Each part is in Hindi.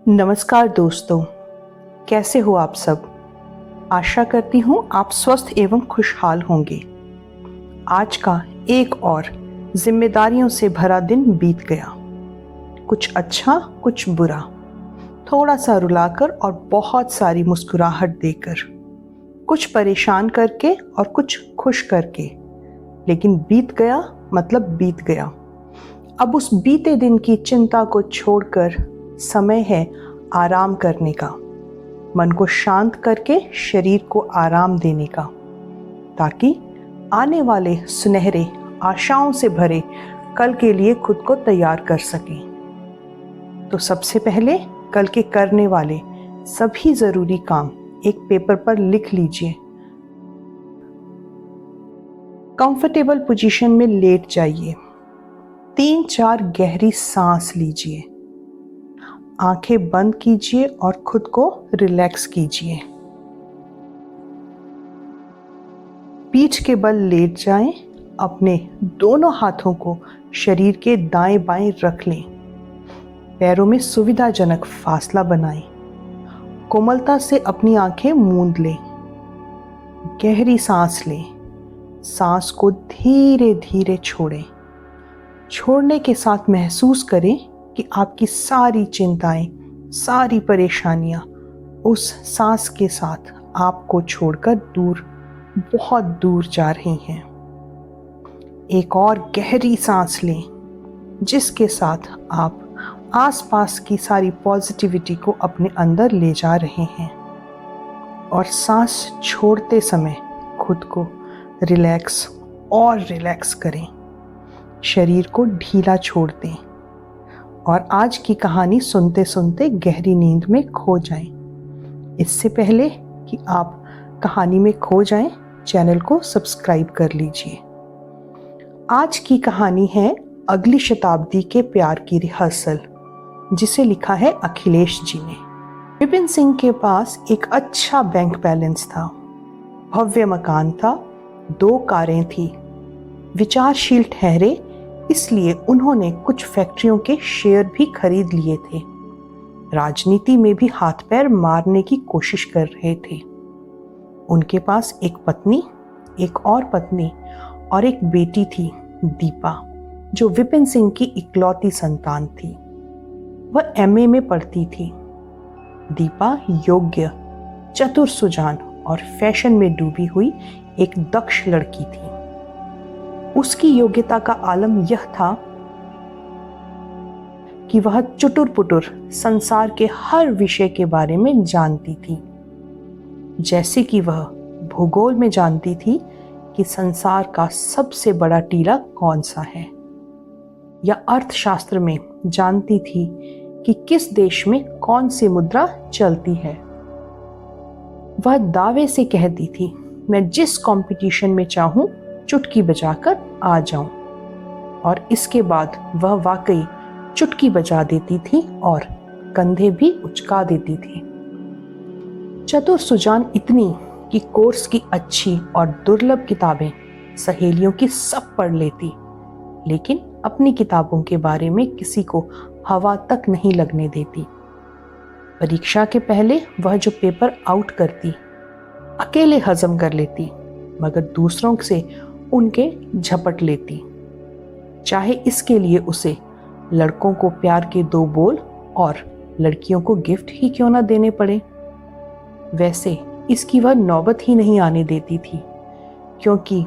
नमस्कार दोस्तों, कैसे हो आप सब। आशा करती हूँ आप स्वस्थ एवं खुशहाल होंगे। आज का एक और जिम्मेदारियों से भरा दिन बीत गया। कुछ अच्छा, कुछ बुरा, थोड़ा सा रुलाकर और बहुत सारी मुस्कुराहट देकर, कुछ परेशान करके और कुछ खुश करके। लेकिन बीत गया मतलब बीत गया। अब उस बीते दिन की चिंता को छोड़कर समय है आराम करने का, मन को शांत करके शरीर को आराम देने का, ताकि आने वाले सुनहरे आशाओं से भरे कल के लिए खुद को तैयार कर सकें। तो सबसे पहले कल के करने वाले सभी जरूरी काम एक पेपर पर लिख लीजिए। कंफर्टेबल पोजीशन में लेट जाइए। 3-4 गहरी सांस लीजिए। आंखें बंद कीजिए और खुद को रिलैक्स कीजिए। पीठ के बल लेट जाएं। अपने दोनों हाथों को शरीर के दाएं बाएं रख लें। पैरों में सुविधाजनक फासला बनाएं। कोमलता से अपनी आंखें मूंद लें। गहरी सांस लें। सांस को धीरे धीरे छोड़ें। छोड़ने के साथ महसूस करें कि आपकी सारी चिंताएं, सारी परेशानियां उस सांस के साथ आपको छोड़कर दूर, बहुत दूर जा रही हैं। एक और गहरी सांस लें, जिसके साथ आप आसपास की सारी पॉजिटिविटी को अपने अंदर ले जा रहे हैं। और सांस छोड़ते समय खुद को रिलैक्स और रिलैक्स करें। शरीर को ढीला छोड़ दें और आज की कहानी सुनते सुनते गहरी नींद में खो जाएं। इससे पहले कि आप कहानी में खो जाएं, चैनल को सब्सक्राइब कर लीजिए। आज की कहानी है अगली शताब्दी के प्यार की रिहर्सल, जिसे लिखा है अखिलेश जी ने। विपिन सिंह के पास एक अच्छा बैंक बैलेंस था, भव्य मकान था, 2 कारें थी। विचारशील ठहरे, इसलिए उन्होंने कुछ फैक्ट्रियों के शेयर भी खरीद लिए थे। राजनीति में भी हाथ पैर मारने की कोशिश कर रहे थे। उनके पास एक पत्नी, एक और पत्नी और एक बेटी थी, दीपा, जो विपिन सिंह की इकलौती संतान थी। वह एमए में पढ़ती थी। दीपा योग्य, चतुर सुजान और फैशन में डूबी हुई एक दक्ष लड़की थी। उसकी योग्यता का आलम यह था कि वह चुटुर पुटुर संसार के हर विषय के बारे में जानती थी। जैसे कि वह भूगोल में जानती थी कि संसार का सबसे बड़ा टीला कौन सा है, या अर्थशास्त्र में जानती थी कि किस देश में कौन सी मुद्रा चलती है। वह दावे से कहती थी, मैं जिस कंपटीशन में चाहूं चुटकी बजाकर आ जाऊं। और इसके बाद वह वाकई चुटकी बजा देती थी और कंधे भी उचका देती थी। चतुर सुजान इतनी कि कोर्स की अच्छी और दुर्लभ किताबें सहेलियों की सब पढ़ लेती, लेकिन अपनी किताबों के बारे में किसी को हवा तक नहीं लगने देती। परीक्षा के पहले वह जो पेपर आउट करती, अकेले हजम कर लेती, मगर दूसरों से उनके झपट लेती, चाहे इसके लिए उसे लड़कों को प्यार के 2 बोल और लड़कियों को गिफ्ट ही क्यों ना देने पड़े। वैसे इसकी वह नौबत ही नहीं आने देती थी, क्योंकि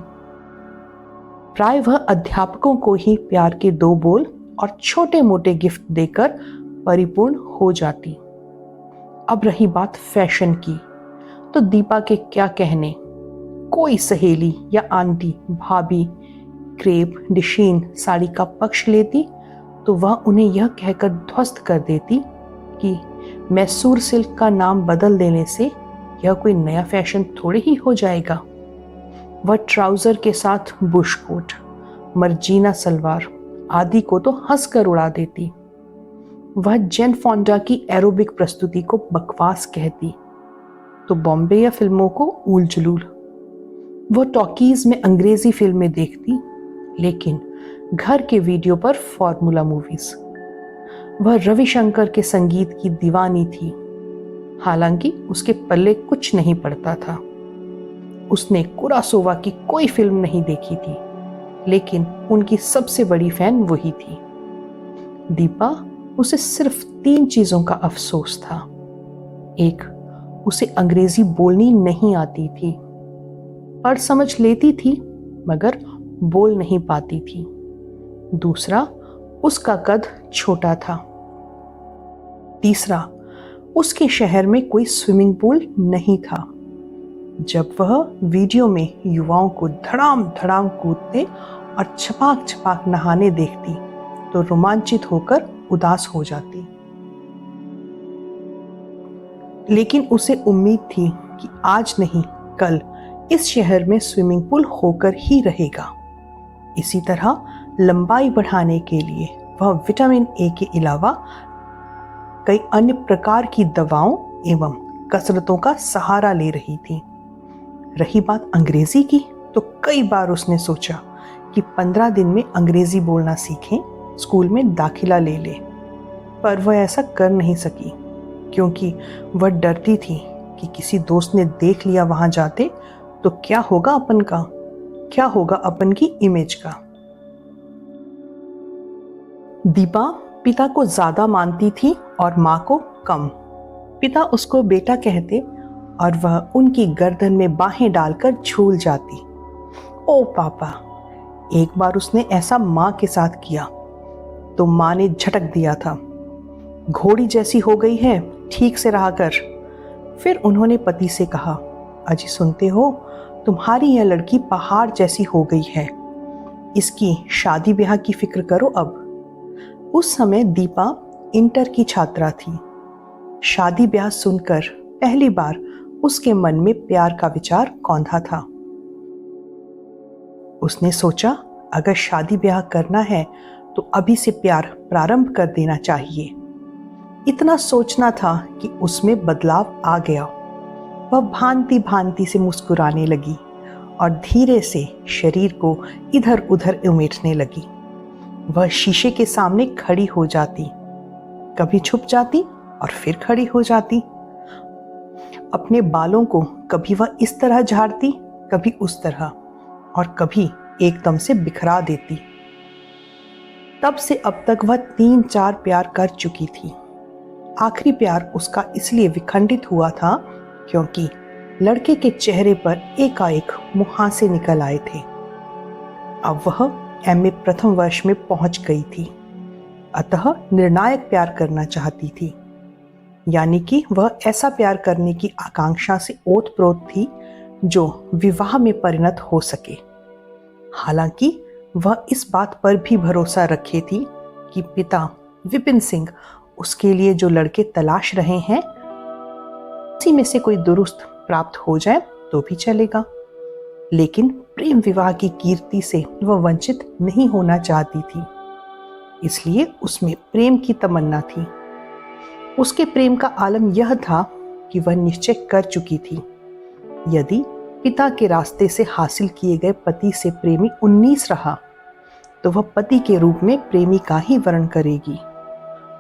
प्राय वह अध्यापकों को ही प्यार के 2 बोल और छोटे मोटे गिफ्ट देकर परिपूर्ण हो जाती। अब रही बात फैशन की, तो दीपा के क्या कहने। कोई सहेली या आंटी, भाभी क्रेप, डिशीन साड़ी का पक्ष लेती तो वह उन्हें यह कहकर ध्वस्त कर देती कि मैसूर सिल्क का नाम बदल देने से यह कोई नया फैशन थोड़े ही हो जाएगा। वह ट्राउजर के साथ बुश कोट, मर्जीना सलवार आदि को तो हंसकर उड़ा देती। वह जेन फोंडा की एरोबिक प्रस्तुति को बकवास कहती तो बॉम्बे या फिल्मों को ऊल जुलूल। वो टॉकीज में अंग्रेजी फिल्में देखती, लेकिन घर के वीडियो पर फॉर्मूला मूवीज। वह रविशंकर के संगीत की दीवानी थी। हालांकि उसके पल्ले कुछ नहीं पड़ता था। उसने कुरासोवा की कोई फिल्म नहीं देखी थी, लेकिन उनकी सबसे बड़ी फैन वही थी। दीपा, उसे सिर्फ 3 चीजों का अफसोस था। एक, उसे अंग्रेजी बोलनी नहीं आती थी। पढ़ समझ लेती थी मगर बोल नहीं पाती थी। दूसरा, उसका कद छोटा था। तीसरा, उसके शहर में कोई स्विमिंग पूल नहीं था। जब वह वीडियो में युवाओं को धड़ाम धड़ाम कूदते और छपाक छपाक नहाने देखती तो रोमांचित होकर उदास हो जाती। लेकिन उसे उम्मीद थी कि आज नहीं कल इस शहर में स्विमिंग पूल होकर ही रहेगा। इसी तरह लंबाई बढ़ाने के लिए वह विटामिन ए के अलावा कई अन्य प्रकार की दवाओं एवं कसरतों का सहारा ले रही थी। रही बात अंग्रेजी की, तो कई बार उसने सोचा कि 15 दिन में अंग्रेजी बोलना सीखें, स्कूल में दाखिला ले ले। पर वह ऐसा कर नहीं सकी, क्योंकि वह डरती थी कि किसी दोस्त ने देख लिया वहां जाते तो क्या होगा अपन का, क्या होगा अपन की इमेज का। दीपा पिता को ज्यादा मानती थी और माँ को कम। पिता उसको बेटा कहते और वह उनकी गर्दन में बाहें डालकर झूल जाती। ओ पापा। एक बार उसने ऐसा माँ के साथ किया तो माँ ने झटक दिया था, घोड़ी जैसी हो गई है, ठीक से रहा कर। फिर उन्होंने पति से कहा, अजी सुनते हो, तुम्हारी यह लड़की पहाड़ जैसी हो गई है, इसकी शादी ब्याह की फिक्र करो अब। उस समय दीपा इंटर की छात्रा थी। शादी ब्याह सुनकर पहली बार उसके मन में प्यार का विचार कौंधा था। उसने सोचा, अगर शादी ब्याह करना है तो अभी से प्यार प्रारंभ कर देना चाहिए। इतना सोचना था कि उसमें बदलाव आ गया। वह भांति भांति से मुस्कुराने लगी और धीरे से शरीर को इधर उधर उमेटने लगी। वह शीशे के सामने खड़ी हो जाती, कभी छुप जाती और फिर खड़ी हो जाती। अपने बालों को कभी वह इस तरह झाड़ती, कभी उस तरह, और कभी एकदम से बिखरा देती। तब से अब तक वह 3-4 प्यार कर चुकी थी। आखिरी प्यार उसका इसलिए विखंडित हुआ था क्योंकि लड़के के चेहरे पर एकाएक मुहासे निकल आए थे। अब वह एमए प्रथम वर्ष में पहुंच गई थी, अतः निर्णायक प्यार करना चाहती थी। यानी कि वह ऐसा प्यार करने की आकांक्षा से ओतप्रोत थी जो विवाह में परिणत हो सके। हालांकि वह इस बात पर भी भरोसा रखे थी कि पिता विपिन सिंह उसके लिए जो लड़के तलाश रहे हैं उसी में से कोई दुरुस्त प्राप्त हो जाए तो भी चलेगा। लेकिन प्रेम विवाह की कीर्ति से वह वंचित नहीं होना चाहती थी, इसलिए उसमें प्रेम की तमन्ना थी। उसके प्रेम का आलम यह था कि वह निश्चय कर चुकी थी, यदि पिता के रास्ते से हासिल किए गए पति से प्रेमी 19 रहा तो वह पति के रूप में प्रेमी का ही वर्ण करेगी।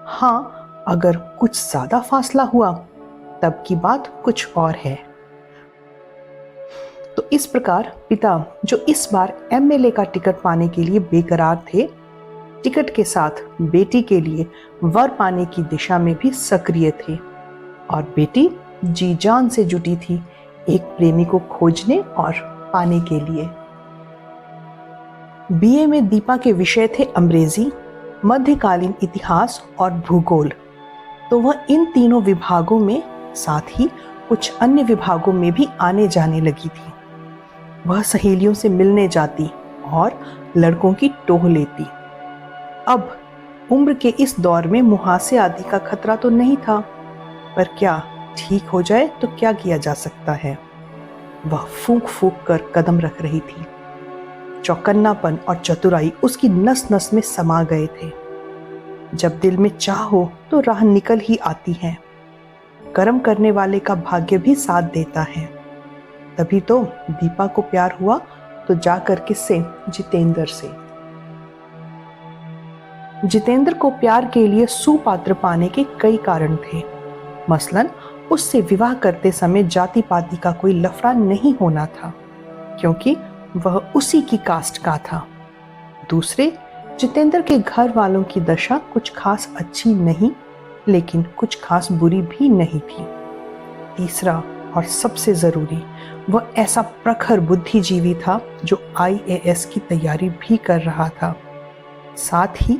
हाँ, अगर कुछ ज्यादा फासला हुआ तब की बात कुछ और है। तो इस प्रकार पिता, जो इस बार एमएलए का टिकट पाने के लिए बेकरार थे, टिकट के साथ बेटी के लिए वर पाने की दिशा में भी सक्रिय थे, और बेटी जी जान से जुटी थी एक प्रेमी को खोजने और पाने के लिए। बीए में दीपा के विषय थे अंग्रेजी, मध्यकालीन इतिहास और भूगोल। तो वह इन तीनों विभागों में, साथ ही कुछ अन्य विभागों में भी आने जाने लगी थी। वह सहेलियों से मिलने जाती और लड़कों की टोह लेती। अब उम्र के इस दौर में मुहासे आदि का खतरा तो नहीं था, पर क्या ठीक हो जाए तो क्या किया जा सकता है। वह फूंक फूंक कर कदम रख रही थी। चौकन्नापन और चतुराई उसकी नस नस में समा गए थे। जब दिल में चाह हो तो राह निकल ही आती है। कर्म करने वाले का भाग्य भी साथ देता है। तभी तो दीपा को प्यार हुआ तो जाकर किससे, जितेंद्र से। जितेंद्र को प्यार के लिए सुपात्र पाने के कई कारण थे। मसलन उससे विवाह करते समय जाति पाति का कोई लफड़ा नहीं होना था, क्योंकि वह उसी की कास्ट का था। दूसरे, जितेंद्र के घर वालों की दशा कुछ खास अच्छी नहीं, लेकिन कुछ खास बुरी भी नहीं थी। तीसरा और सबसे जरूरी, वह ऐसा प्रखर बुद्धिजीवी था जो आईएएस की तैयारी भी कर रहा था। साथ ही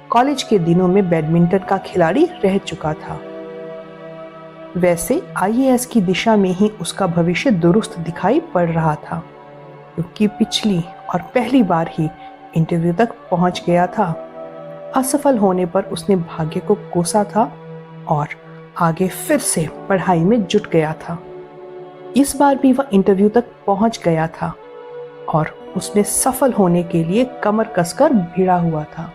कॉलेज के दिनों में बैडमिंटन का खिलाड़ी रह चुका था। वैसे आईएएस की दिशा में ही उसका भविष्य दुरुस्त दिखाई पड़ रहा था, क्योंकि पिछली और पहली बार ही इंटरव्यू तक पहुंच गया था। असफल होने पर उसने भाग्य को कोसा था और आगे फिर से पढ़ाई में जुट गया था। इस बार भी वह इंटरव्यू तक पहुंच गया था और उसने सफल होने के लिए कमर कसकर भिड़ा हुआ था।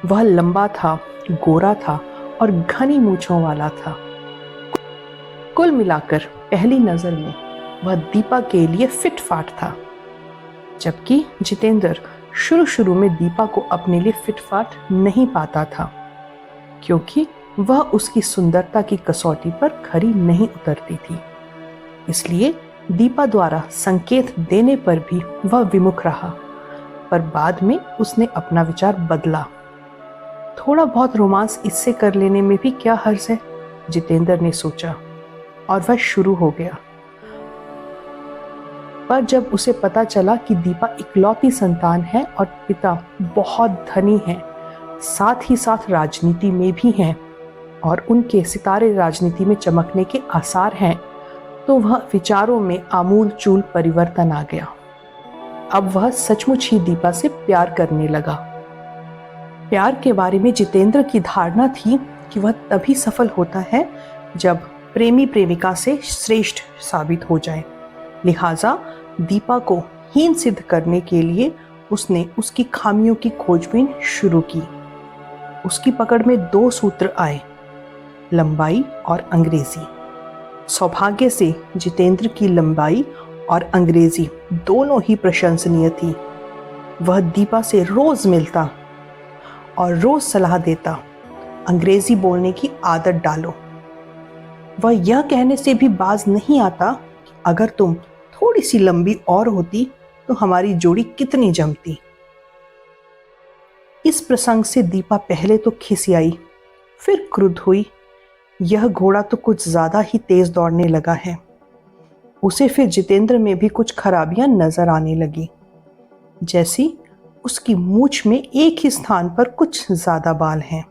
वह लंबा था, गोरा था और घनी मूंछों वाला था। कुल मिलाकर पहली नजर में वह दीपा के लिए फिट फाट था, जबकि जितेंद्र शुरू में दीपा को अपने लिए फिट फाट नहीं पाता था, क्योंकि वह उसकी सुंदरता की कसौटी पर खरी नहीं उतरती थी। इसलिए दीपा द्वारा संकेत देने पर भी वह विमुख रहा, पर बाद में उसने अपना विचार बदला। थोड़ा बहुत रोमांस इससे कर लेने में भी क्या हर्ज है, जितेंद्र ने सोचा, और वह शुरू हो गया। पर जब उसे पता चला कि दीपा इकलौती संतान है और पिता बहुत धनी हैं, साथ ही साथ राजनीति में भी हैं और उनके सितारे राजनीति में चमकने के आसार हैं, तो वह विचारों में आमूल चूल परिवर्तन आ गया। अब वह सचमुच ही दीपा से प्यार करने लगा। प्यार के बारे में जितेंद्र की धारणा थी कि वह तभी सफल होता है जब प्रेमी प्रेमिका से श्रेष्ठ साबित हो जाए। लिहाजा दीपा को हीन सिद्ध करने के लिए उसने उसकी खामियों की खोजबीन शुरू की। उसकी पकड़ में 2 सूत्र आए, लंबाई और अंग्रेजी। सौभाग्य से जितेंद्र की लंबाई और अंग्रेजी दोनों ही प्रशंसनीय थी। वह दीपा से रोज मिलता और रोज सलाह देता, अंग्रेजी बोलने की आदत डालो। वह यह कहने से भी बाज नहीं आता कि अगर तुम थोड़ी सी लंबी और होती तो हमारी जोड़ी कितनी जमती। इस प्रसंग से दीपा पहले तो खिसियाई, फिर क्रुद्ध हुई। यह घोड़ा तो कुछ ज्यादा ही तेज दौड़ने लगा है। उसे फिर जितेंद्र में भी कुछ खराबियां नजर आने लगी, जैसी उसकी मूंछ में एक ही स्थान पर कुछ ज्यादा बाल हैं,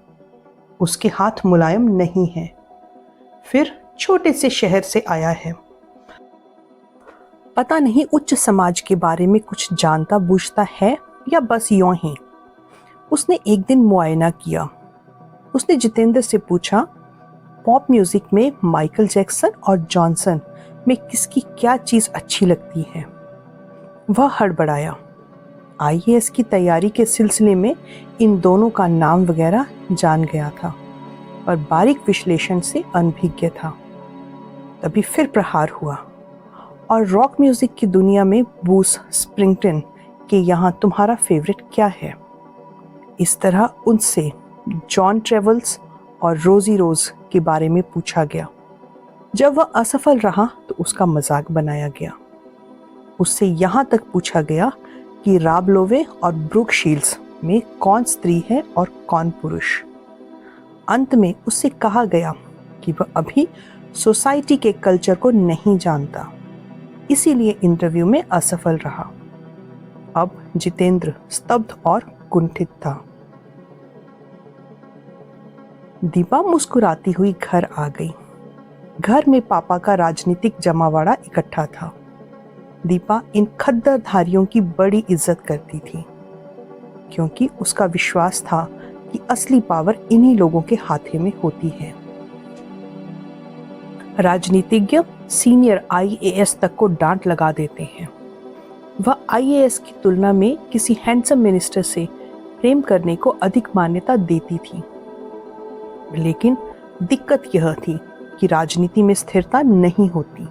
उसके हाथ मुलायम नहीं हैं, फिर छोटे से शहर से आया है, पता नहीं उच्च समाज के बारे में कुछ जानता बूझता है या बस यूं ही। उसने एक दिन मुआयना किया। उसने जितेंद्र से पूछा, पॉप म्यूजिक में माइकल जैक्सन और जॉनसन में किसकी क्या चीज अच्छी लगती है। वह हड़बड़ाया। आईएएस की तैयारी के सिलसिले में इन दोनों का नाम वगैरह जान गया था, पर बारीक विश्लेषण से अनभिज्ञ था। तभी फिर प्रहार हुआ और रॉक म्यूजिक की दुनिया में ब्रूस स्प्रिंगटीन के यहाँ तुम्हारा फेवरेट क्या है। इस तरह उनसे जॉन ट्रेवल्स और रोजी रोज के बारे में पूछा गया। जब वह असफल रहा तो उसका मजाक बनाया गया। उससे यहाँ तक पूछा गया कि राब लोवे और ब्रूक शील्ड्स में कौन स्त्री है और कौन पुरुष। अंत में उससे कहा गया कि वह अभी सोसाइटी के कल्चर को नहीं जानता, इसीलिए इंटरव्यू में असफल रहा। अब जितेंद्र स्तब्ध और कुंठित था। दीपा मुस्कुराती हुई घर आ गई। घर में पापा का राजनीतिक जमावाड़ा इकट्ठा था। दीपा इन खद्दरधारियों की बड़ी इज्जत करती थी, क्योंकि उसका विश्वास था कि असली पावर इन्हीं लोगों के हाथे में होती है। राजनीतिज्ञ सीनियर आईएएस तक को डांट लगा देते हैं। वह आईएएस की तुलना में किसी हैंडसम मिनिस्टर से प्रेम करने को अधिक मान्यता देती थी। लेकिन दिक्कत यह थी कि राजनीति में स्थिरता नहीं होती।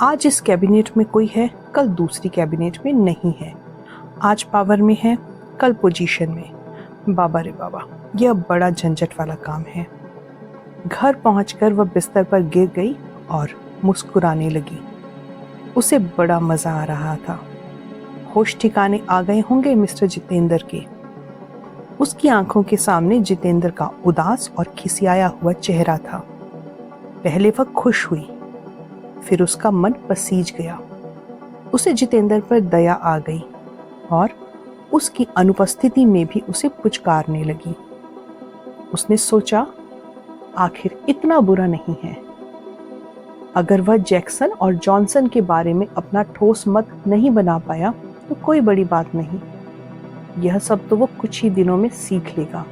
आज इस कैबिनेट में कोई है, कल दूसरी कैबिनेट में नहीं है। आज पावर में है, कल पोजीशन में। बाबा रे बाबा, यह बड़ा झंझट वाला काम है। घर पहुंचकर वह बिस्तर पर गिर गई और मुस्कुराने लगी। उसे बड़ा मजा आ रहा था। होश ठिकाने आ गए होंगे मिस्टर जितेंद्र के। उसकी आंखों के सामने जितेंद्र का उदास और खिसियाया हुआ चेहरा था। पहले वह खुश हुई, फिर उसका मन पसीज गया। उसे जितेंद्र पर दया आ गई और उसकी अनुपस्थिति में भी उसे पुचकारने लगी। उसने सोचा, आखिर इतना बुरा नहीं है। अगर वह जैक्सन और जॉनसन के बारे में अपना ठोस मत नहीं बना पाया तो कोई बड़ी बात नहीं। यह सब तो वो कुछ ही दिनों में सीख लेगा।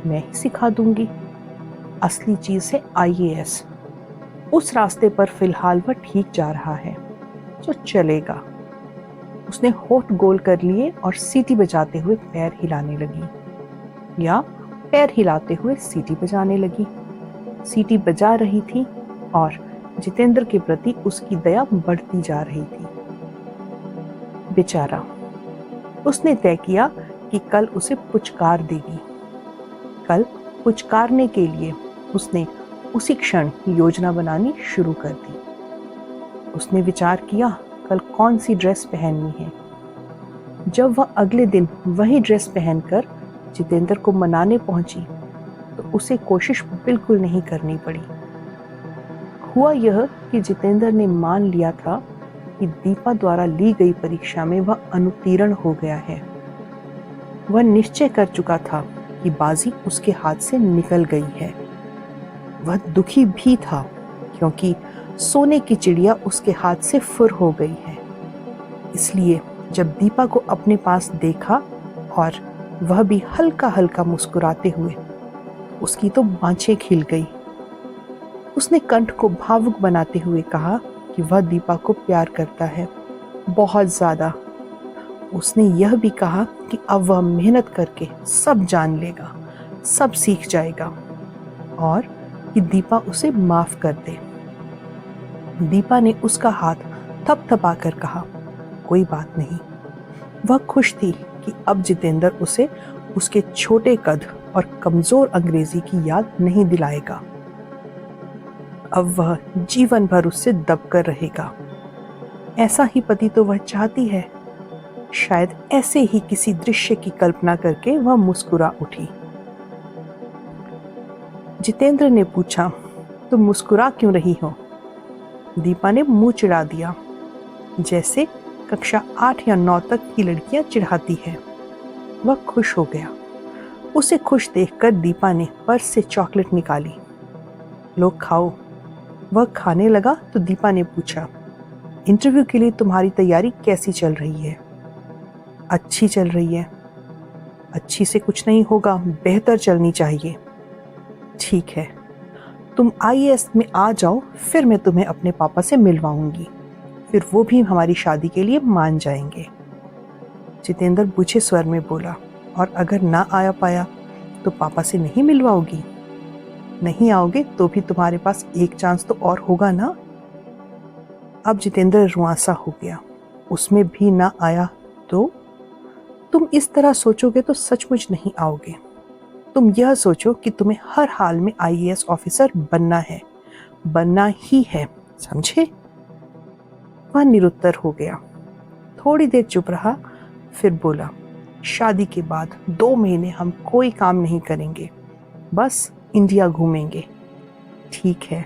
मैं ही सिखा दूंगी। असली चीज है आईएएस। उस रास्ते पर फिलहाल वह ठीक जा रहा है, जो चलेगा। उसने होठ गोल कर लिए और सीटी बजाते हुए पैर हिलाने लगी, या पैर हिलाते हुए सीटी बजाने लगी। सीटी बजा रही थी और जितेंद्र के प्रति उसकी दया बढ़ती जा रही थी। बेचारा, उसने तय किया कि कल उसे पुचकार देगी। कल पुचकारने के लिए उसने उसी क्षण योजना बनानी शुरू कर दी। उसने विचार किया कल कौन सी ड्रेस पहननी है। जब वह अगले दिन वही ड्रेस पहनकर जितेंद्र को मनाने पहुंची तो उसे कोशिश बिल्कुल नहीं करनी पड़ी। हुआ यह कि जितेंद्र ने मान लिया था कि दीपा द्वारा ली गई परीक्षा में वह अनुत्तीर्ण हो गया है। वह निश्चय कर चुका था कि बाजी उसके हाथ से निकल गई है। वह दुखी भी था क्योंकि सोने की चिड़िया उसके हाथ से फुर हो गई है। इसलिए जब दीपा को अपने पास देखा और वह भी हल्का हल्का मुस्कुराते हुए, उसकी तो बाँछें खिल गई। उसने कंठ को भावुक बनाते हुए कहा कि वह दीपा को प्यार करता है, बहुत ज्यादा। उसने यह भी कहा कि अब वह मेहनत करके सब जान लेगा, सब सीख जाएगा और कि दीपा उसे माफ कर दे। दीपा ने उसका हाथ थपथपाकर कहा, कोई बात नहीं। वह खुश थी कि अब जितेंद्र उसे उसके छोटे कद और कमजोर अंग्रेजी की याद नहीं दिलाएगा। अब वह जीवन भर उससे दबकर रहेगा। ऐसा ही पति तो वह चाहती है। शायद ऐसे ही किसी दृश्य की कल्पना करके वह मुस्कुरा उठी। जितेंद्र ने पूछा, तुम मुस्कुरा क्यों रही हो? दीपा ने मुंह चिढ़ा दिया, जैसे कक्षा 8 या 9 तक की लड़कियां चिढ़ाती है। वह खुश हो गया। उसे खुश देखकर दीपा ने पर्स से चॉकलेट निकाली। लो खाओ। वह खाने लगा तो दीपा ने पूछा, इंटरव्यू के लिए तुम्हारी तैयारी कैसी चल रही है? अच्छी चल रही है। अच्छी से कुछ नहीं होगा, बेहतर चलनी चाहिए। ठीक है, तुम आईएएस में आ जाओ, फिर मैं तुम्हें अपने पापा से मिलवाऊंगी। फिर वो भी हमारी शादी के लिए मान जाएंगे। जितेंद्र बुझे स्वर में बोला, और अगर ना आया पाया तो पापा से नहीं मिलवाओगी? नहीं आओगे तो भी तुम्हारे पास एक चांस तो और होगा ना? अब जितेंद्र रुआंसा हो गया। उसमें भी ना आया तो? तुम इस तरह सोचोगे तो सचमुच नहीं आओगे। तुम यह सोचो कि तुम्हें हर हाल में आईएएस ऑफिसर बनना है, बनना ही है, समझे? वह निरुत्तर हो गया। थोड़ी देर चुप रहा, फिर बोला, शादी के बाद 2 महीने हम कोई काम नहीं करेंगे, बस इंडिया घूमेंगे। ठीक है,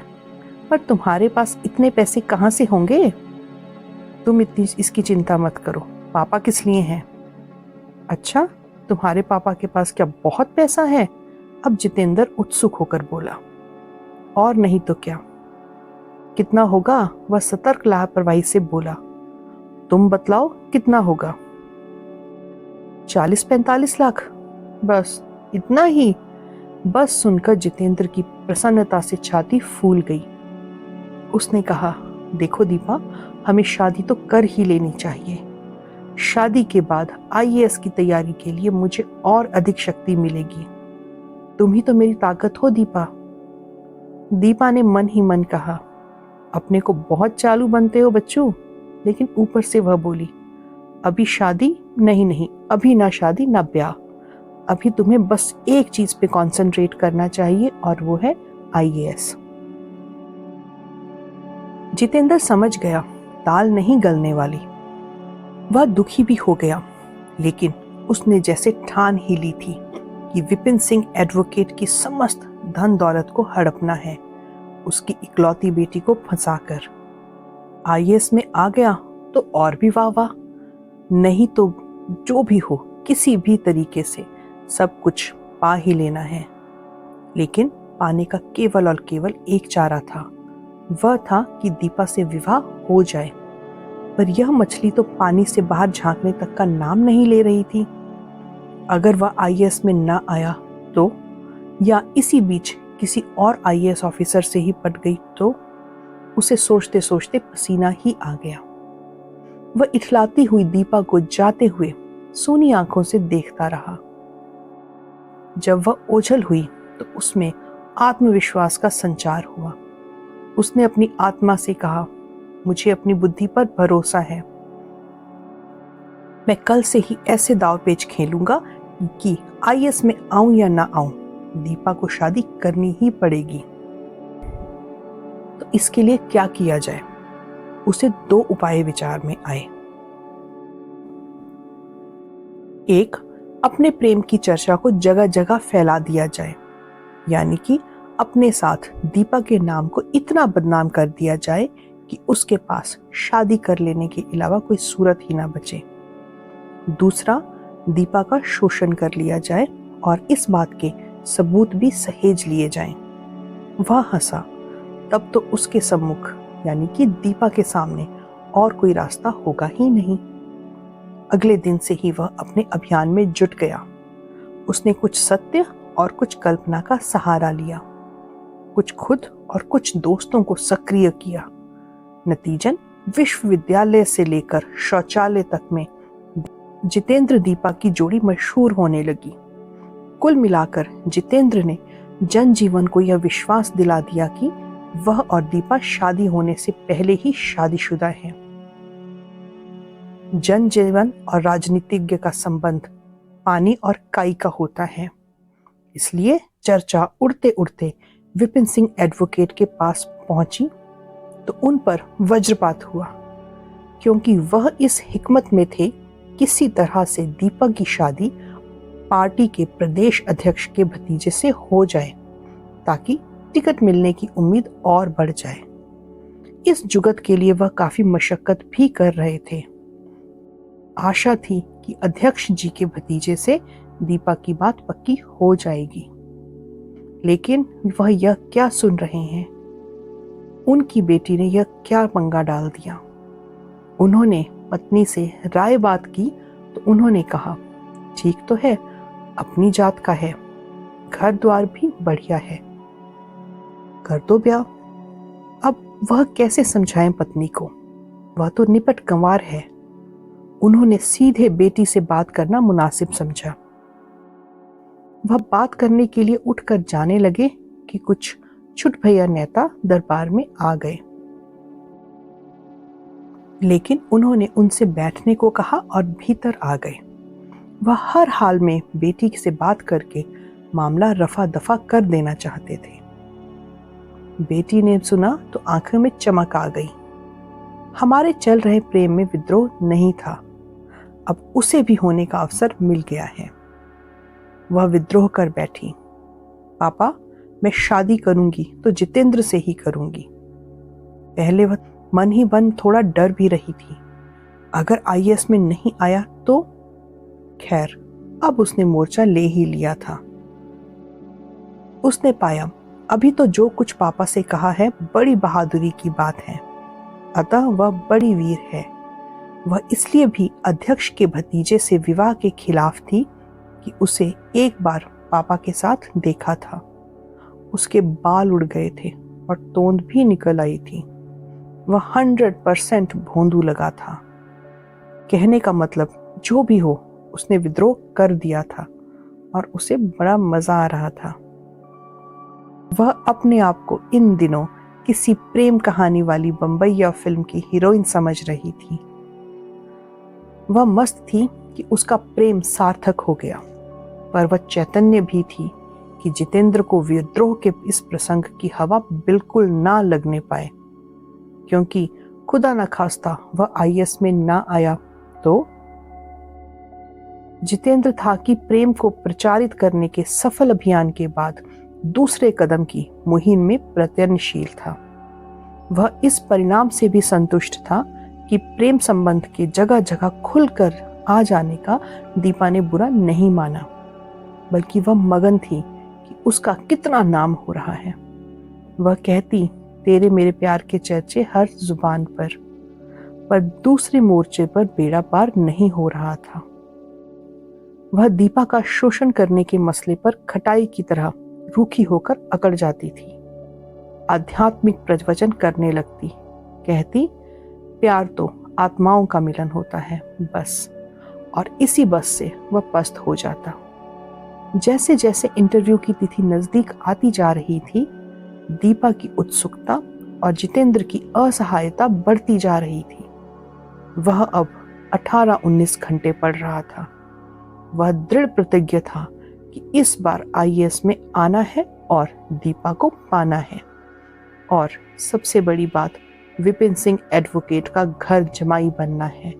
पर तुम्हारे पास इतने पैसे कहाँ से होंगे? तुम इतनी इसकी चिंता मत करो, पापा किस लिए हैं? अच्छा, तुम्हारे पापा के पास क्या बहुत पैसा है? अब जितेंद्र उत्सुक होकर बोला। और नहीं तो क्या। कितना होगा? वह सतर्क लापरवाही से बोला। तुम बतलाओ कितना होगा? 40-45 लाख, बस इतना ही? बस सुनकर जितेंद्र की प्रसन्नता से छाती फूल गई। उसने कहा, देखो दीपा, हमें शादी तो कर ही लेनी चाहिए। शादी के बाद आईएएस की तैयारी के लिए मुझे और अधिक शक्ति मिलेगी। तुम ही तो मेरी ताकत हो दीपा। दीपा ने मन ही मन कहा, अपने को बहुत चालू बनते हो बच्चों। लेकिन ऊपर से वह बोली, अभी शादी नहीं, नहीं, अभी ना शादी ना ब्याह। अभी तुम्हें बस एक चीज पे कंसंट्रेट करना चाहिए और वो है आईएएस। जितेंद्र समझ गया दाल नहीं गलने वाली। वह दुखी भी हो गया, लेकिन उसने जैसे ठान ही ली थी कि विपिन सिंह एडवोकेट की समस्त धन दौलत को हड़पना है, उसकी इकलौती बेटी को फंसाकर। आईएएस में आ गया तो और भी वाह वाह, नहीं तो जो भी हो किसी भी तरीके से सब कुछ पा ही लेना है। लेकिन पाने का केवल और केवल एक चारा था, वह था कि दीपा से विवाह हो जाए। पर यह मछली तो पानी से बाहर झांकने तक का नाम नहीं ले रही थी। अगर वह आईएएस में न आया तो, या इसी बीच किसी और आईएएस ऑफिसर से ही पट गई तो, उसे सोचते सोचते पसीना ही आ गया। वह इठलाती हुई दीपा को जाते हुए सूनी आंखों से देखता रहा। जब वह ओझल हुई तो उसमें आत्मविश्वास का संचार हुआ। उसने अपनी आत्मा से कहा, मुझे अपनी बुद्धि पर भरोसा है। मैं कल से ही ऐसे दाव पेच खेलूंगा कि आईएएस में आऊं या ना आऊं, दीपा को शादी करनी ही पड़ेगी। तो इसके लिए क्या किया जाए? उसे दो उपाय विचार में आए। एक, अपने प्रेम की चर्चा को जगह जगह फैला दिया जाए, यानी कि अपने साथ दीपा के नाम को इतना बदनाम कर दिया जाए कि उसके पास शादी कर लेने के अलावा कोई सूरत ही ना बचे। दूसरा, दीपा का शोषण कर लिया जाए और इस बात के सबूत भी सहेज लिए जाएं। वह हंसा। तब तो उसके सम्मुख यानी कि दीपा के सामने और कोई रास्ता होगा ही नहीं। अगले दिन से ही वह अपने अभियान में जुट गया। उसने कुछ सत्य और कुछ कल्पना का सहारा लिया, कुछ खुद और कुछ दोस्तों को सक्रिय किया। नतीजन विश्वविद्यालय से लेकर शौचालय तक में जितेंद्र दीपा की जोड़ी मशहूर होने लगी। कुल मिलाकर जितेंद्र ने जनजीवन को यह विश्वास दिला दिया कि वह और दीपा शादी होने से पहले ही शादीशुदा हैं। जनजीवन और राजनीतिज्ञ का संबंध पानी और काई का होता है। इसलिए चर्चा उड़ते उड़ते विपिन सिंह एडवोकेट के पास पहुंची तो उन पर वज्रपात हुआ, क्योंकि वह इस हिकमत में थे किसी तरह से दीपा की शादी पार्टी के प्रदेश अध्यक्ष के भतीजे से हो जाए, ताकि टिकट मिलने की उम्मीद और बढ़ जाए। इस जुगत के लिए वह काफी मशक्कत भी कर रहे थे। आशा थी कि अध्यक्ष जी के भतीजे से दीपा की बात पक्की हो जाएगी। लेकिन वह यह क्या सुन रहे हैं? उनकी बेटी ने यह क्या पंगा डाल दिया? उन्होंने पत्नी से राय बात की तो उन्होंने कहा, ठीक तो है, अपनी जात का है, घर द्वार भी बढ़िया है, कर दो ब्याह। अब वह कैसे समझाएं पत्नी को? वह तो निपट गंवार है। उन्होंने सीधे बेटी से बात करना मुनासिब समझा। वह बात करने के लिए उठकर जाने लगे कि कुछ छुट भैया नेता दरबार में आ गए। लेकिन उन्होंने उनसे बैठने को कहा और भीतर आ गए। वह हर हाल में बेटी से बात करके मामला रफा दफा कर देना चाहते थे। बेटी ने सुना तो आंखों में चमक आ गई। हमारे चल रहे प्रेम में विद्रोह नहीं था, अब उसे भी होने का अवसर मिल गया है। वह विद्रोह कर बैठी, पापा मैं शादी करूंगी तो जितेंद्र से ही करूंगी। पहले वह मन ही मन थोड़ा डर भी रही थी, अगर आईएएस में नहीं आया तो। खैर अब उसने मोर्चा ले ही लिया था। उसने पाया अभी तो जो कुछ पापा से कहा है बड़ी बहादुरी की बात है, अतः वह बड़ी वीर है। वह इसलिए भी अध्यक्ष के भतीजे से विवाह के खिलाफ थी कि उसे एक बार पापा के साथ देखा था। उसके बाल उड़ गए थे और तोंद भी निकल आई थी। वह 100% भोंदू लगा था। कहने का मतलब जो भी हो, उसने विद्रोह कर दिया था और उसे बड़ा मजा आ रहा था। वह अपने आप को इन दिनों किसी प्रेम कहानी वाली बम्बईया फिल्म की हीरोइन समझ रही थी। वह मस्त थी कि उसका प्रेम सार्थक हो गया। पर वह चैतन्य भी थी कि जितेंद्र को विद्रोह के इस प्रसंग की हवा बिल्कुल ना लगने पाए, क्योंकि खुदा न खास्ता वह आईएएस में ना आया तो जितेंद्र था कि प्रेम को प्रचारित करने के सफल अभियान के बाद दूसरे कदम की मुहिम में प्रयत्नशील था। वह इस परिणाम से भी संतुष्ट था कि प्रेम संबंध के जगह जगह खुलकर आ जाने का दीपा ने बुरा नहीं माना, बल्कि वह मगन थी कि उसका कितना नाम हो रहा है। वह कहती, तेरे मेरे प्यार के चर्चे हर जुबान पर दूसरे मोर्चे पर बेड़ा पार नहीं हो रहा था। वह दीपा का शोषण करने के मसले पर खटाई की तरह रूखी होकर अकड़ जाती थी। आध्यात्मिक प्रवचन करने लगती, कहती, प्यार तो आत्माओं का मिलन होता है बस, और इसी बस से वह पस्त हो जाता। जैसे जैसे इंटरव्यू की तिथि नजदीक आती जा रही थी, दीपा की उत्सुकता और जितेंद्र की असहायता बढ़ती जा रही थी। वह अब 18-19 घंटे पढ़ रहा था। वह दृढ़ प्रतिज्ञ था कि इस बार आईएएस में आना है और दीपा को पाना है। और सबसे बड़ी बात, विपिन सिंह एडवोकेट का घर जमाई बनना है,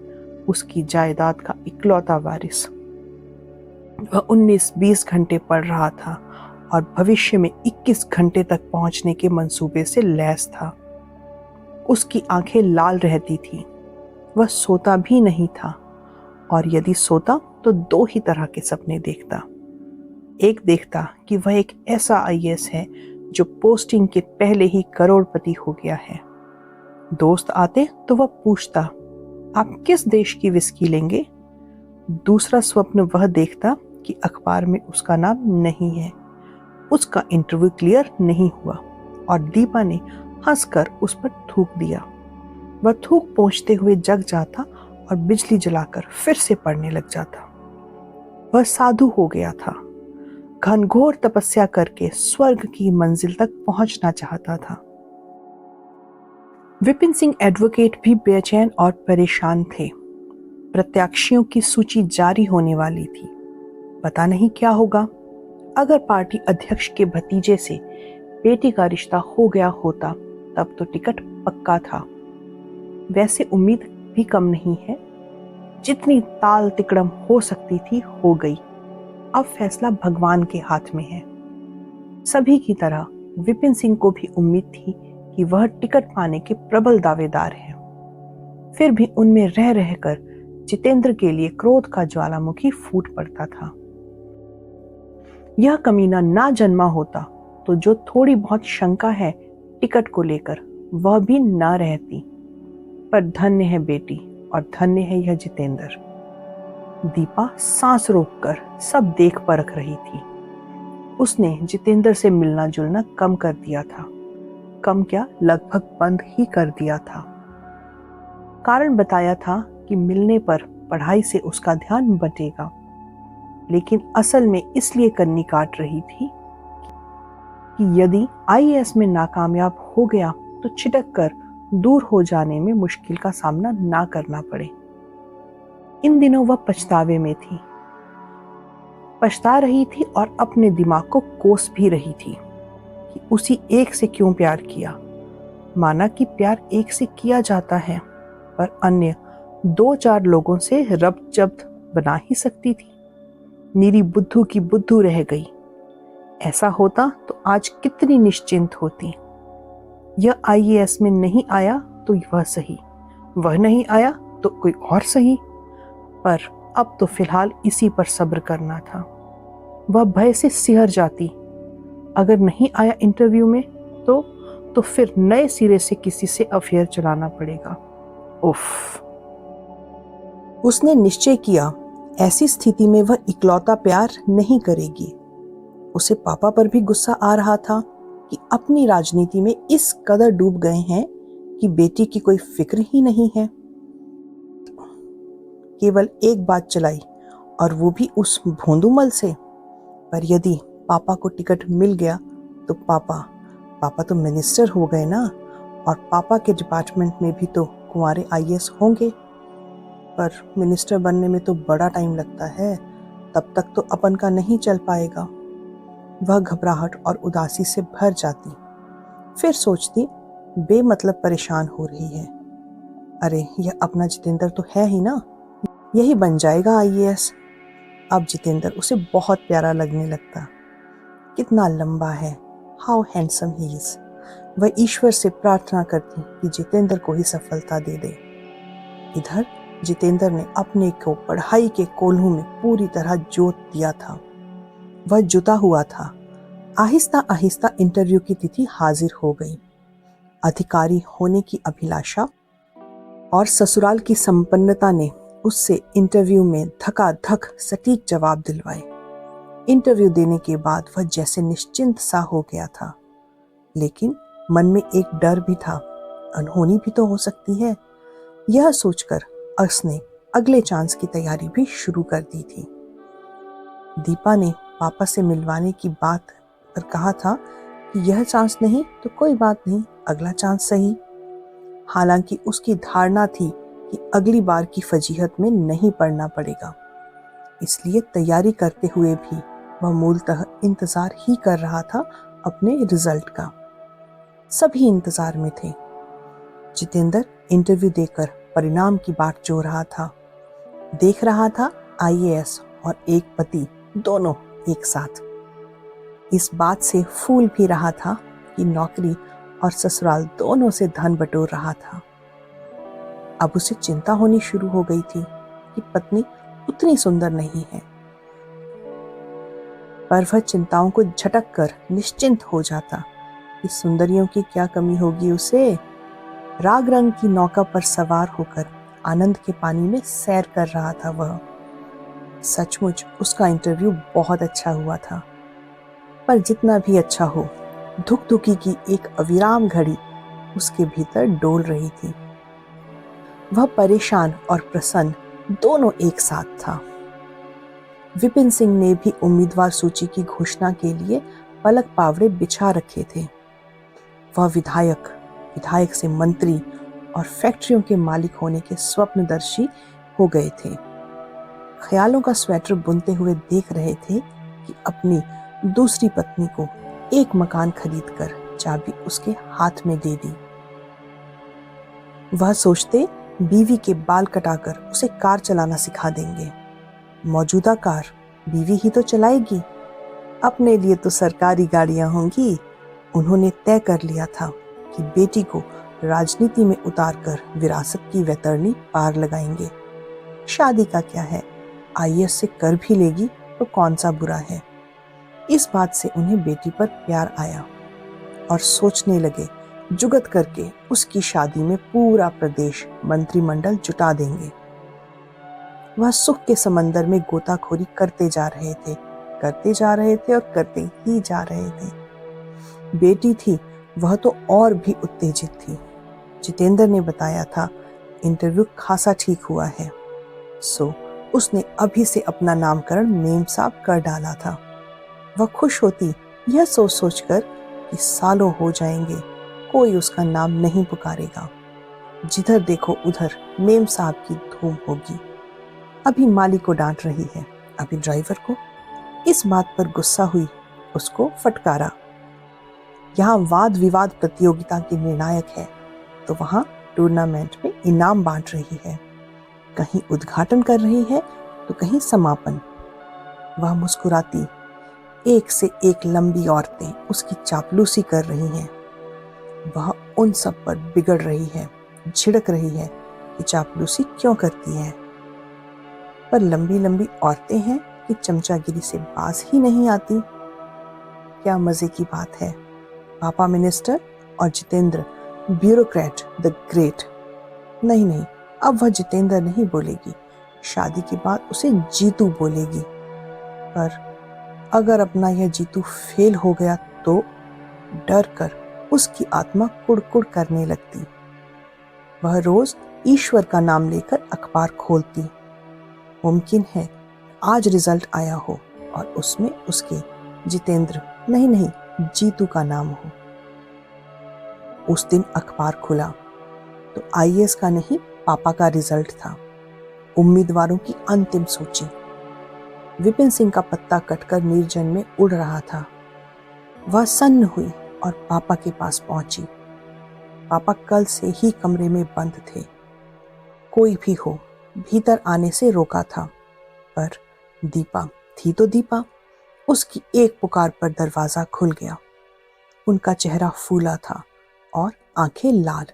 उसकी जायदाद का इकलौता वारिस। वह 19-20 घंटे पढ़ रहा था और भविष्य में 21 घंटे तक पहुंचने के मंसूबे से लैस था। उसकी आंखें लाल रहती थी। वह सोता भी नहीं था, और यदि सोता तो 2 ही तरह के सपने देखता। एक देखता कि वह एक ऐसा आईएएस है जो पोस्टिंग के पहले ही करोड़पति हो गया है। दोस्त आते तो वह पूछता, आप किस देश की विस्की लेंगे? दूसरा स्वप्न वह देखता कि अखबार में उसका नाम नहीं है, उसका इंटरव्यू क्लियर नहीं हुआ, और दीपा ने हंसकर उस पर थूक दिया। वह थूक पहुंचते हुए जग जाता और बिजली जलाकर फिर से पढ़ने लग जाता। वह साधु हो गया था, घनघोर तपस्या करके स्वर्ग की मंजिल तक पहुंचना चाहता था। विपिन सिंह एडवोकेट भी बेचैन और परेशान थे। प्रत्याशियों की सूची जारी होने वाली थी। पता नहीं क्या होगा। अगर पार्टी अध्यक्ष के भतीजे से बेटी का रिश्ता हो गया होता तब तो टिकट पक्का था। वैसे उम्मीद भी कम नहीं है। जितनी ताल तिकड़म हो सकती थी हो गई। अब फैसला भगवान के हाथ में है। सभी की तरह विपिन सिंह को भी उम्मीद थी कि वह टिकट पाने के प्रबल दावेदार हैं। फिर भी उनमें रह रहकर जितेंद्र के लिए क्रोध का ज्वालामुखी फूट पड़ता था। यह कमीना ना जन्मा होता तो जो थोड़ी बहुत शंका है टिकट को लेकर वह भी ना रहती। पर धन्य है बेटी और धन्य है यह जितेंद्र। दीपा सांस रोककर सब देख परख रही थी। उसने जितेंद्र से मिलना जुलना कम कर दिया था। कम क्या, लगभग बंद ही कर दिया था। कारण बताया था कि मिलने पर पढ़ाई से उसका ध्यान बटेगा, लेकिन असल में इसलिए कन्नी काट रही थी कि यदि आईएएस में नाकामयाब हो गया तो छिटक कर दूर हो जाने में मुश्किल का सामना ना करना पड़े। इन दिनों वह पछतावे में थी, पछता रही थी और अपने दिमाग को कोस भी रही थी कि उसी एक से क्यों प्यार किया। माना कि प्यार एक से किया जाता है, पर अन्य 2-4 लोगों से रब्त जब्त बना ही सकती थी। मेरी बुद्धू की बुद्धू रह गई। ऐसा होता तो आज कितनी निश्चिंत होती। यह आईएएस में नहीं आया तो वह सही, वह नहीं आया तो कोई और सही, पर अब तो फिलहाल इसी पर सब्र करना था। वह भय से सिहर जाती। अगर नहीं आया इंटरव्यू में तो फिर नए सिरे से किसी से अफेयर चलाना पड़ेगा। उफ। उसने निश्चय किया, ऐसी स्थिति में वह इकलौता प्यार नहीं करेगी। उसे पापा पर भी गुस्सा आ रहा था कि अपनी राजनीति में इस कदर डूब गए हैं कि बेटी की कोई फिक्र ही नहीं है। केवल एक बात चलाई, और वो भी उस भोंदूमल से। पर यदि पापा को टिकट मिल गया तो पापा तो मिनिस्टर हो गए ना, और पापा के डिपार्टमेंट में भी तो कुंवारे आईएएस होंगे। पर मिनिस्टर बनने में तो बड़ा टाइम लगता है, तब तक तो अपन का नहीं चल पाएगा। वह घबराहट और उदासी से भर जाती। फिर सोचती, बेमतलब परेशान हो रही है। अरे यह अपना जितेंद्र तो है ही ना, यही बन जाएगा आईएएस। अब जितेंद्र उसे बहुत प्यारा लगने लगता। कितना लंबा है, हाउ हैंडसम ही इज। वह ईश्वर से प्रार्थना करती कि जितेंद्र को ही सफलता दे दे। इधर जितेंद्र ने अपने को पढ़ाई के कोल्हू में पूरी तरह जोत दिया था। वह जुटा हुआ था। आहिस्ता आहिस्ता इंटरव्यू की तिथि हाजिर हो गई। अधिकारी होने की अभिलाषा और ससुराल की संपन्नता ने उससे इंटरव्यू में धकाधक सटीक जवाब दिलवाए। इंटरव्यू देने के बाद वह जैसे निश्चिंत सा हो गया था, लेकिन मन में एक डर भी था, अनहोनी भी तो हो सकती है। यह सोचकर उसने अगले चांस की तैयारी भी शुरू कर दी थी। दीपा ने पापा से मिलवाने की बात पर कहा था कि यह चांस नहीं तो कोई बात नहीं, अगला चांस सही। हालांकि उसकी धारणा थी कि अगली बार की फजीहत में नहीं पड़ना पड़ेगा, इसलिए तैयारी करते हुए भी वह मूलतः इंतजार ही कर रहा था अपने रिजल्ट का। सभी इंतजार में थे। जितेंद्र इंटरव्यू देकर परिणाम की बाट जो रहा था, देख रहा था आईएएस और एक पति दोनों एक साथ। इस बात से फूल भी रहा था कि नौकरी और ससुराल दोनों से धन बटोर रहा था। अब उसे चिंता होनी शुरू हो गई थी कि पत्नी उतनी सुंदर नहीं है, पर वह चिंताओं को झटक कर निश्चिंत हो जाता कि सुंदरियों की क्या कमी होगी उसे। राग रंग की नौका पर सवार होकर आनंद के पानी में सैर कर रहा था वह। सचमुच उसका इंटरव्यू बहुत अच्छा हुआ था, पर जितना भी अच्छा हो, धुकधुकी की एक अविराम घड़ी उसके भीतर डोल रही थी। वह परेशान और प्रसन्न दोनों एक साथ था। विपिन सिंह ने भी उम्मीदवार सूची की घोषणा के लिए पलक पावड़े बिछा रखे थे। वह विधायक से मंत्री और फैक्ट्रियों के मालिक होने के स्वप्नदर्शी हो गए थे। ख्यालों का स्वेटर बुनते हुए देख रहे थे कि अपनी दूसरी पत्नी को एक मकान खरीदकर चाबी उसके हाथ में दे दी। वह सोचते बीवी के बाल कटाकर उसे कार चलाना सिखा देंगे। मौजूदा कार बीवी ही तो चलाएगी, अपने लिए तो सरकारी गाड़ियां होंगी। उन्होंने तय कर लिया था कि बेटी को राजनीति में उतारकर विरासत की वैतरणी पार लगाएंगे। शादी का क्या है, आईएएस से कर भी लेगी तो कौन सा बुरा है। इस बात से उन्हें बेटी पर प्यार आया और सोचने लगे जुगत करके उसकी शादी में पूरा प्रदेश मंत्रिमंडल जुटा देंगे। वह सुख के समंदर में गोताखोरी करते जा रहे थे और करते ही जा रहे थे। बेटी थी वह तो और भी उत्तेजित थी। जितेंद्र ने बताया था इंटरव्यू खासा ठीक हुआ है, सो उसने अभी से अपना नामकरण मेम साहब कर डाला था। वह खुश होती यह सोच सोचकर कि सालों हो जाएंगे कोई उसका नाम नहीं पुकारेगा। जिधर देखो उधर मेम साहब की धूम होगी। अभी माली को डांट रही है, अभी ड्राइवर को। इस बात पर गुस्सा हुई, उसको फटकारा। यहाँ वाद विवाद प्रतियोगिता की निर्णायक है तो वहाँ टूर्नामेंट में इनाम बांट रही है। कहीं उद्घाटन कर रही है तो कहीं समापन। वह मुस्कुराती, एक से एक लंबी औरतें उसकी चापलूसी कर रही हैं। वह उन सब पर बिगड़ रही है, झिड़क रही है कि चापलूसी क्यों करती है। पर लंबी लंबी औरतें हैं कि चमचागिरी से बाज ही नहीं आती। क्या मजे की बात है, पापा मिनिस्टर और जितेंद्र ब्यूरोक्रेट द ग्रेट। नहीं, अब वह जितेंद्र नहीं बोलेगी, शादी के बाद उसे जीतू बोलेगी। पर अगर अपना यह जीतू फेल हो गया तो डर कर उसकी आत्मा कुड़कुड़ करने लगती। वह रोज ईश्वर का नाम लेकर अखबार खोलती। मुमकिन है आज रिजल्ट आया हो और उसमें उसके जितेंद्र नहीं जीतू का नाम हो। उस दिन अखबार खुला तो आईएएस का नहीं पापा का रिजल्ट था, उम्मीदवारों की अंतिम सूची। विपिन सिंह का पत्ता कटकर निर्जन में उड़ रहा था। वह सन्न हुई और पापा के पास पहुंची। पापा कल से ही कमरे में बंद थे। कोई भी हो भीतर आने से रोका था, पर दीपा थी तो दीपा। उसकी एक पुकार पर दरवाजा खुल गया। उनका चेहरा फूला था और आंखें लाल।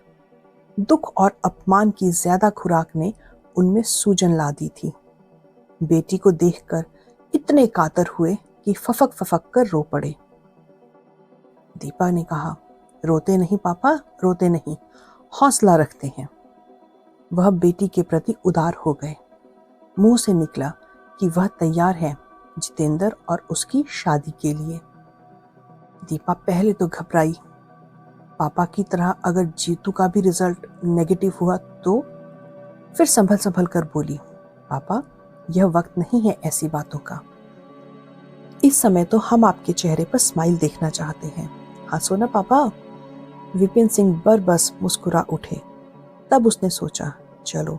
दुख और अपमान की ज्यादा खुराक ने उनमें सूजन ला दी थी। बेटी को देखकर इतने कातर हुए कि फफक फफक कर रो पड़े। दीपा ने कहा, रोते नहीं पापा, रोते नहीं, हौसला रखते हैं। वह बेटी के प्रति उदार हो गए। मुंह से निकला कि वह तैयार है जितेंद्र और उसकी शादी के लिए। दीपा पहले तो घबराई। पापा की तरह अगर जीतू का भी रिजल्ट नेगेटिव हुआ तो? फिर संभल संभल कर बोली, पापा यह वक्त नहीं है ऐसी बातों का। इस समय तो हम आपके चेहरे पर स्माइल देखना चाहते हैं। हंसो ना पापा। विपिन सिंह बरबस मुस्कुरा उठे। तब उसने सोचा, चलो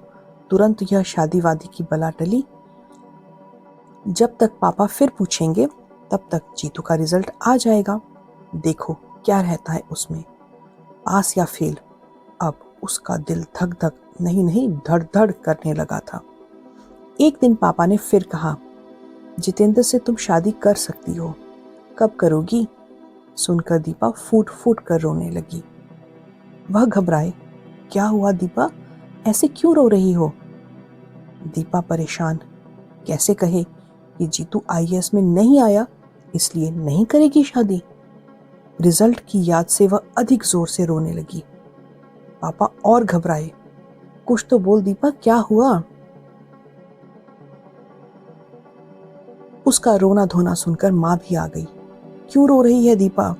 तुरंत यह शादी वादी की बला टली। जब तक पापा फिर पूछेंगे तब तक जीतू का रिजल्ट आ जाएगा। देखो क्या रहता है उसमें, पास या फेल। अब उसका दिल धक धक नहीं धड़ धड़ करने लगा था। एक दिन पापा ने फिर कहा, जितेंद्र से तुम शादी कर सकती हो, कब करोगी? सुनकर दीपा फूट फूट कर रोने लगी। वह घबराए, क्या हुआ दीपा, ऐसे क्यों रो रही हो? दीपा परेशान, कैसे कहे कि जीतू आईएएस में नहीं आया इसलिए नहीं करेगी शादी। रिजल्ट की याद से वह अधिक जोर से रोने लगी। पापा और घबराए, कुछ तो बोल दीपा, क्या हुआ? उसका रोना धोना सुनकर मां भी आ गई। क्यों रो रही है दीपा?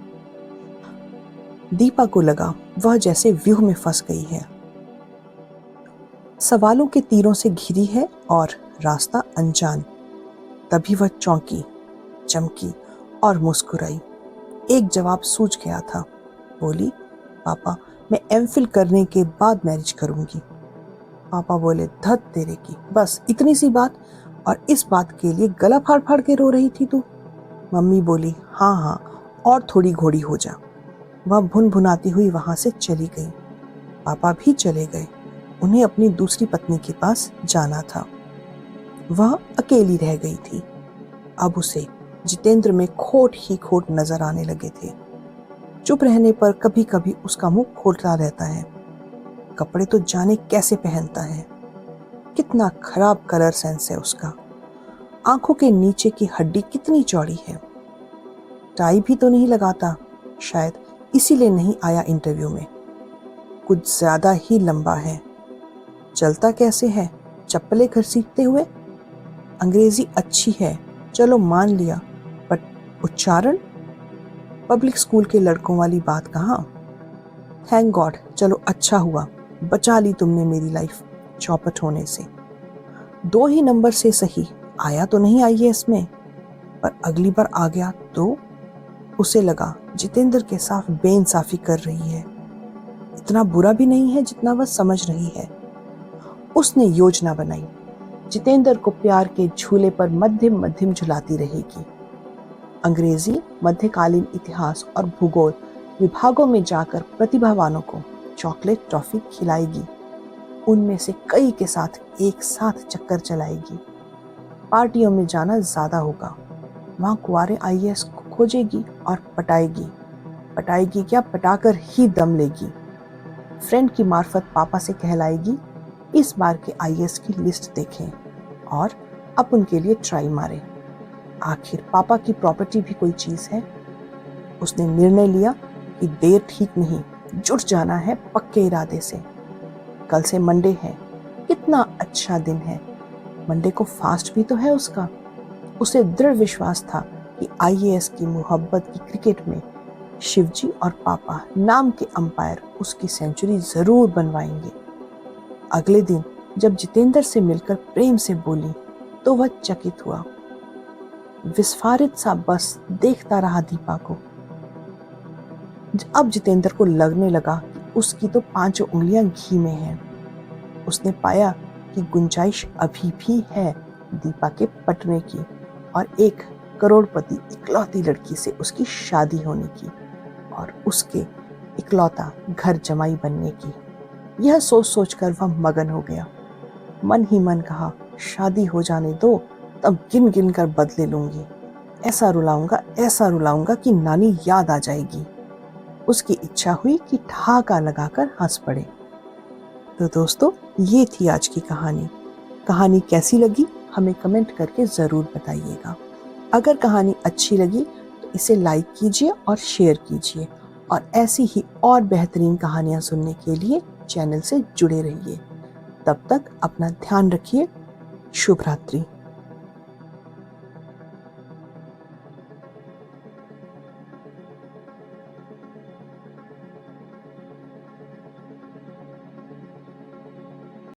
दीपा को लगा वह जैसे व्यूह में फंस गई है। सवालों के तीरों से घिरी है और रास्ता अनजान। तभी वह चौंकी, चमकी और मुस्कुराई। एक जवाब सूझ गया था। बोली, पापा मैं एमफिल करने के बाद मैरिज करूंगी। पापा बोले, धत तेरे की, बस इतनी सी बात, और इस बात के लिए गला फाड़ फाड़ के रो रही थी तू? मम्मी बोली, हाँ हाँ और थोड़ी घोड़ी हो जा। वह भुन भुनाती हुई वहां से चली गई। पापा भी चले गए। उन्हें अपनी दूसरी पत्नी के पास जाना था। वह अकेली रह गई थी। अब उसे जितेंद्र में खोट ही खोट नजर आने लगे थे। चुप रहने पर कभी कभी उसका मुंह खोलता रहता है। कपड़े तो जाने कैसे पहनता है। कितना खराब कलर सेंस है उसका। आंखों के नीचे की हड्डी कितनी चौड़ी है। टाई भी तो नहीं लगाता, शायद इसीलिए नहीं आया इंटरव्यू में। कुछ ज्यादा ही लंबा है। चलता कैसे है, चप्पलें घसीटते हुए? अंग्रेजी अच्छी है, चलो मान लिया, बट उच्चारण? पब्लिक स्कूल के लड़कों वाली बात कहाँ। थैंक गॉड, चलो अच्छा हुआ, बचा ली तुमने मेरी लाइफ चौपट होने से। 2 ही नंबर से सही, आया तो नहीं आईएएस में, पर अगली बार आ गया तो? उसे लगा जितेंद्र के साथ बेइंसाफी कर रही है। इतना बुरा भी नहीं है जितना वह समझ रही है। उसने योजना बनाई, जितेंद्र को प्यार के झूले पर मध्यम मध्यम झुलाती रहेगी। अंग्रेजी, मध्यकालीन इतिहास और भूगोल विभागों में जाकर प्रतिभावानों को चॉकलेट टॉफी खिलाएगी। उनमें से कई के साथ एक साथ चक्कर चलाएगी। पार्टियों में जाना ज्यादा होगा। वहां कुंवारे आईएएस को खोजेगी और पटाएगी। पटाएगी क्या, पटाकर ही दम लेगी। फ्रेंड की मार्फत पापा से कहलाएगी, इस बार के आईएएस की लिस्ट देखें और अपन के लिए ट्राई मारें। आखिर पापा की प्रॉपर्टी भी कोई चीज है। उसने निर्णय लिया कि देर ठीक नहीं, जुट जाना है पक्के इरादे से। कल से मंडे है, कितना अच्छा दिन है। मंडे को फास्ट भी तो है उसका। उसे दृढ़ विश्वास था कि आईएएस की मोहब्बत की क्रिकेट में शिवजी और पापा नाम के अंपायर उसकी सेंचुरी जरूर बनवाएंगे। अगले दिन जब जितेंद्र से मिलकर प्रेम से बोली तो वह चकित हुआ। विस्फारित सा बस देखता रहा दीपा को। अब जितेंद्र को लगने लगा कि उसकी तो 5 उंगलियां घी में हैं। उसने पाया कि गुंजाइश अभी भी है दीपा के पटने की। और एक करोड़पति इकलौती लड़की से उसकी शादी होने की और उसके इकलौता घर जमाई बनने की। यह सोच सोचकर वह मगन हो गया। मन ही मन कहा, शादी हो जाने दो, तब गिन गिन कर बदले लूंगी। ऐसा रुलाऊंगा कि नानी याद आ जाएगी। उसकी इच्छा हुई कि ठहाका लगाकर हंस पड़े। तो दोस्तों, ये थी आज की कहानी। कहानी कैसी लगी हमें कमेंट करके ज़रूर बताइएगा। अगर कहानी अच्छी लगी तो इसे लाइक कीजिए और शेयर कीजिए, और ऐसी ही और बेहतरीन कहानियाँ सुनने के लिए चैनल से जुड़े रहिए। तब तक अपना ध्यान रखिए। शुभ रात्रि।